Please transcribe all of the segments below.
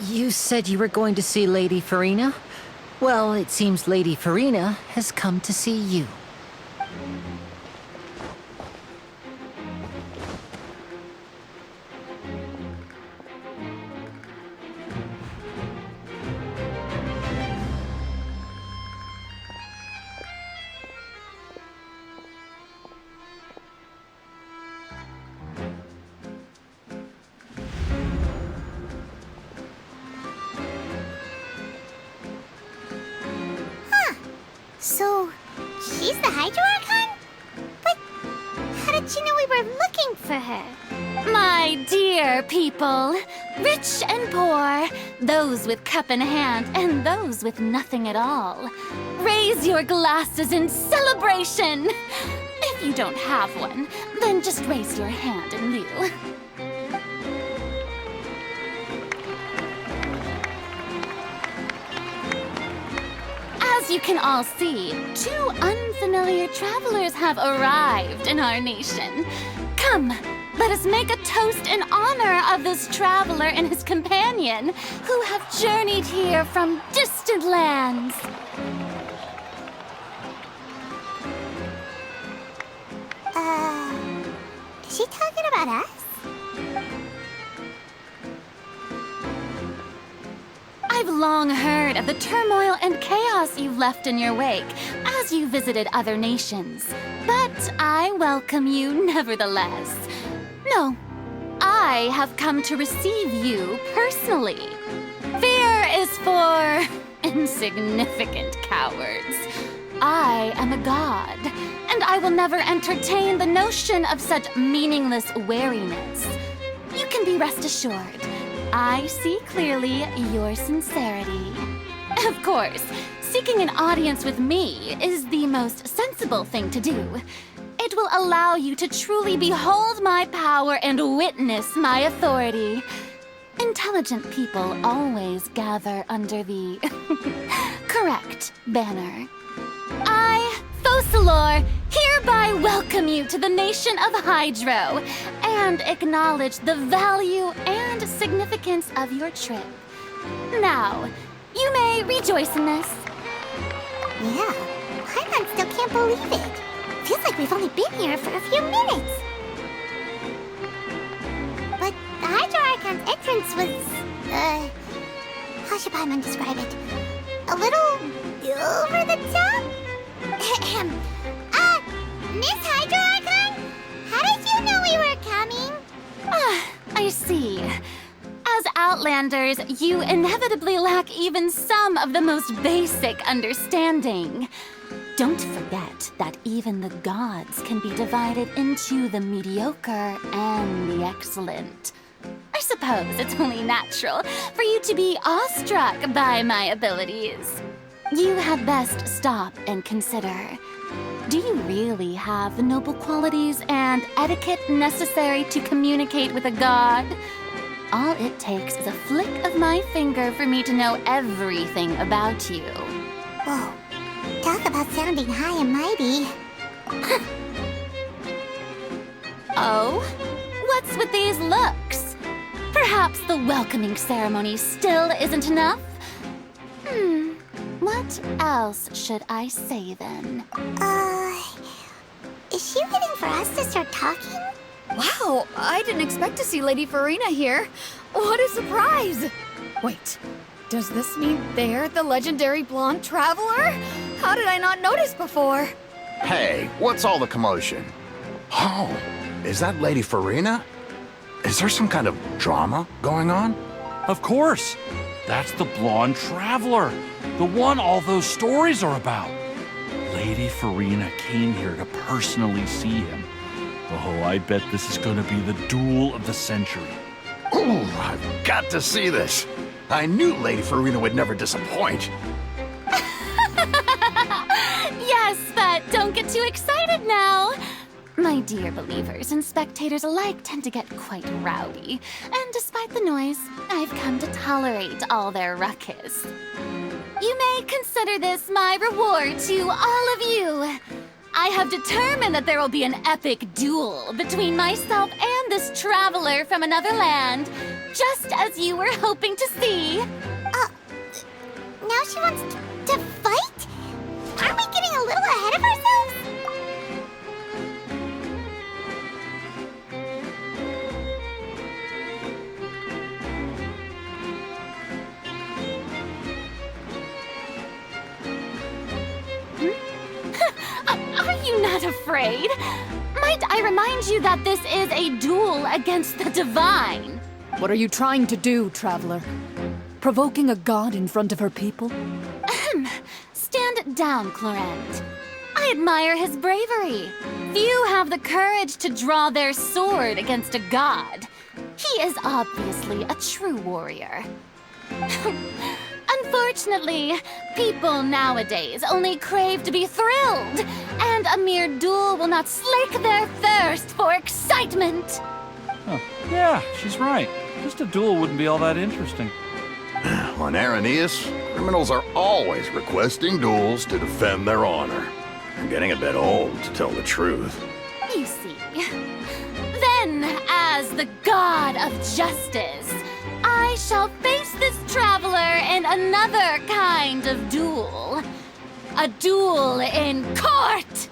You said you were going to see Lady Farina? Well, it seems Lady Farina has come to see you. So, she's the Hydro Archon? But how did she know we were looking for her? My dear people, rich and poor, those with cup in hand and those with nothing at all, raise your glasses in celebration! If you don't have one, then just raise your hand in lieu. As you can all see, two unfamiliar travelers have arrived in our nation. Come, let us make a toast in honor of this traveler and his companion who have journeyed here from distant lands. Is she talking about us? I've long heard of the turmoil and chaos you've left in your wake as you visited other nations. But I welcome you nevertheless. No, I have come to receive you personally. Fear is for insignificant cowards. I am a god, and I will never entertain the notion of such meaningless wariness. You can be rest assured. I see clearly your sincerity. Of course, seeking an audience with me is the most sensible thing to do. It will allow you to truly behold my power and witness my authority. Intelligent people always gather under the correct banner. I, Focalors, hereby welcome you to the nation of Hydro and acknowledge the value and significance of your trip. Now, you may rejoice in this. Yeah, Paimon still can't believe it. Feels like we've only been here for a few minutes. But the Hydro Archon's entrance was, how should Paimon describe it? A little over the top? Miss Hydro Archon? How did you know we were coming? I see. As Outlanders, you inevitably lack even some of the most basic understanding. Don't forget that even the gods can be divided into the mediocre and the excellent. I suppose it's only natural for you to be awestruck by my abilities. You had best stop and consider. Do you really have the noble qualities and etiquette necessary to communicate with a god? All it takes is a flick of my finger for me to know everything about you. Whoa, talk about sounding high and mighty. Oh? What's with these looks? Perhaps the welcoming ceremony still isn't enough? What else should I say then? Is she waiting for us to start talking? Wow, I didn't expect to see Lady Farina here. What a surprise! Wait, does this mean they're the legendary blonde traveler? How did I not notice before? Hey, what's all the commotion? Oh, is that Lady Farina? Is there some kind of drama going on? Of course. That's the blonde traveler. The one all those stories are about. Lady Farina came here to personally see him. Oh, I bet this is going to be the duel of the century. Ooh, I've got to see this. I knew Lady Farina would never disappoint. Yes, but don't get too excited now. My dear believers and spectators alike tend to get quite rowdy, and despite the noise, I've come to tolerate all their ruckus. You may consider this my reward to all of you. I have determined that there will be an epic duel between myself and this traveler from another land. just as you were hoping to see. Now she wants to fight? Aren't we getting a little ahead of ourselves? Are you not afraid? Might I remind you that this is a duel against the divine? What are you trying to do, traveler? Provoking a god in front of her people? Stand down, Clorent. I admire his bravery. Few have the courage to draw their sword against a god. He is obviously a true warrior. Unfortunately, people nowadays only crave to be thrilled, and a mere duel will not slake their thirst for excitement. Oh, yeah, she's right. Just a duel wouldn't be all that interesting. On Araneus, criminals are always requesting duels to defend their honor. I'm getting a bit old, to tell the truth. You see. Then, as the god of justice, I shall face this traveler in another kind of duel. A duel in court!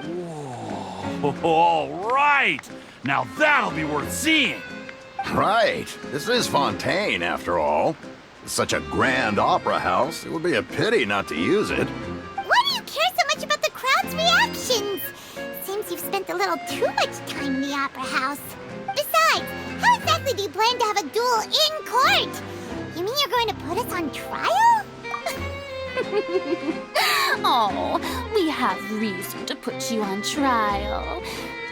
Whoa, all right! Now that'll be worth seeing! Right. This is Fontaine, after all. It's such a grand opera house, it would be a pity not to use it. Why do you care so much about the crowd's reactions? Seems you've spent a little too much time in the opera house. Besides, how exactly do you plan to have a duel in court? You mean you're going to put us on trial? Oh, we have reason to put you on trial.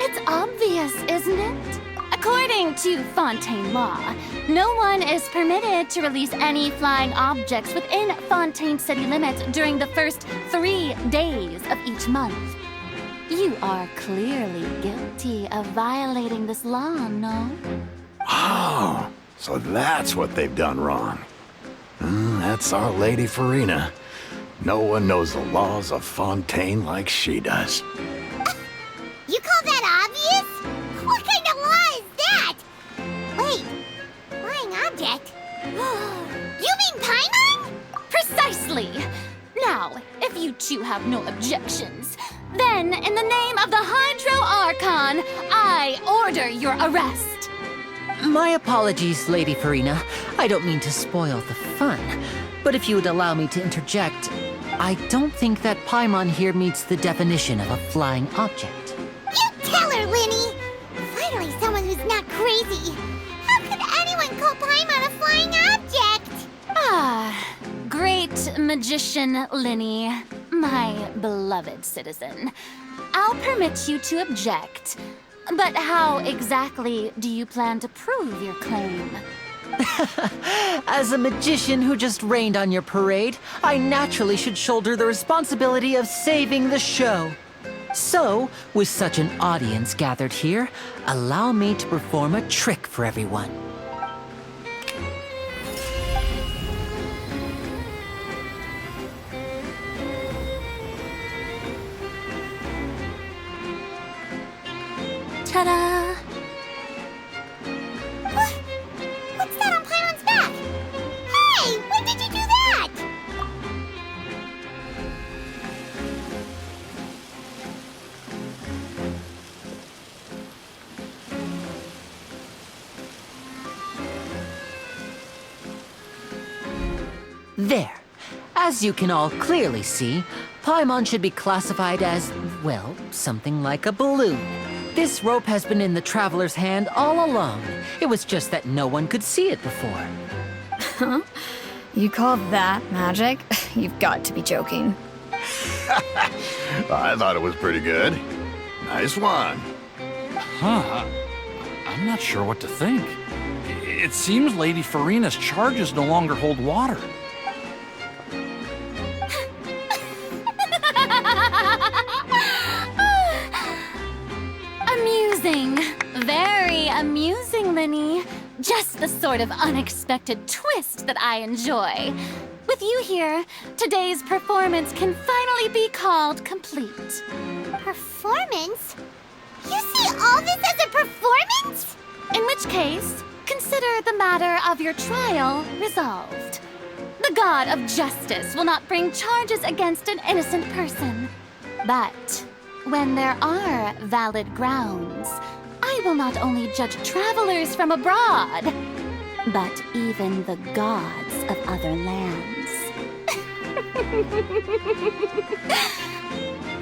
It's obvious, isn't it? According to Fontaine law, no one is permitted to release any flying objects within Fontaine city limits during the first 3 days of each month. You are clearly guilty of violating this law, no? Oh, so that's what they've done wrong. That's our Lady Farina. No one knows the laws of Fontaine like she does. You call that obvious? What kind of law is that? Wait, flying object? You mean Paimon? Precisely! Now, if you two have no objections, then in the name of the Hydro Archon, I order your arrest. My apologies, Lady Farina. I don't mean to spoil the fun. But if you would allow me to interject, I don't think that Paimon here meets the definition of a flying object. You tell her, Linny! Finally someone who's not crazy. How could anyone call Paimon a flying object? Ah, great magician Linny, my beloved citizen. I'll permit you to object. But how exactly do you plan to prove your claim? As a magician who just rained on your parade, I naturally should shoulder the responsibility of saving the show. So, with such an audience gathered here, allow me to perform a trick for everyone. Ta-da! What's that on Paimon's back? Hey, when did you do that? There. As you can all clearly see, Paimon should be classified as, well, something like a balloon. This rope has been in the traveler's hand all along. It was just that no one could see it before. Huh? You call that magic? You've got to be joking. I thought it was pretty good. Nice one. Huh? I'm not sure what to think. It seems Lady Farina's charges no longer hold water. Amusing. Very amusing, Linny. Just the sort of unexpected twist that I enjoy. With you here, today's performance can finally be called complete. Performance? You see all this as a performance? In which case, consider the matter of your trial resolved. The god of justice will not bring charges against an innocent person. But when there are valid grounds, I will not only judge travelers from abroad, but even the gods of other lands.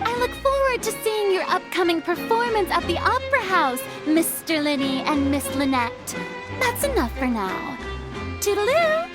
I look forward to seeing your upcoming performance at the Opera House, Mr. Linny and Miss Lynette. That's enough for now. Toodaloo!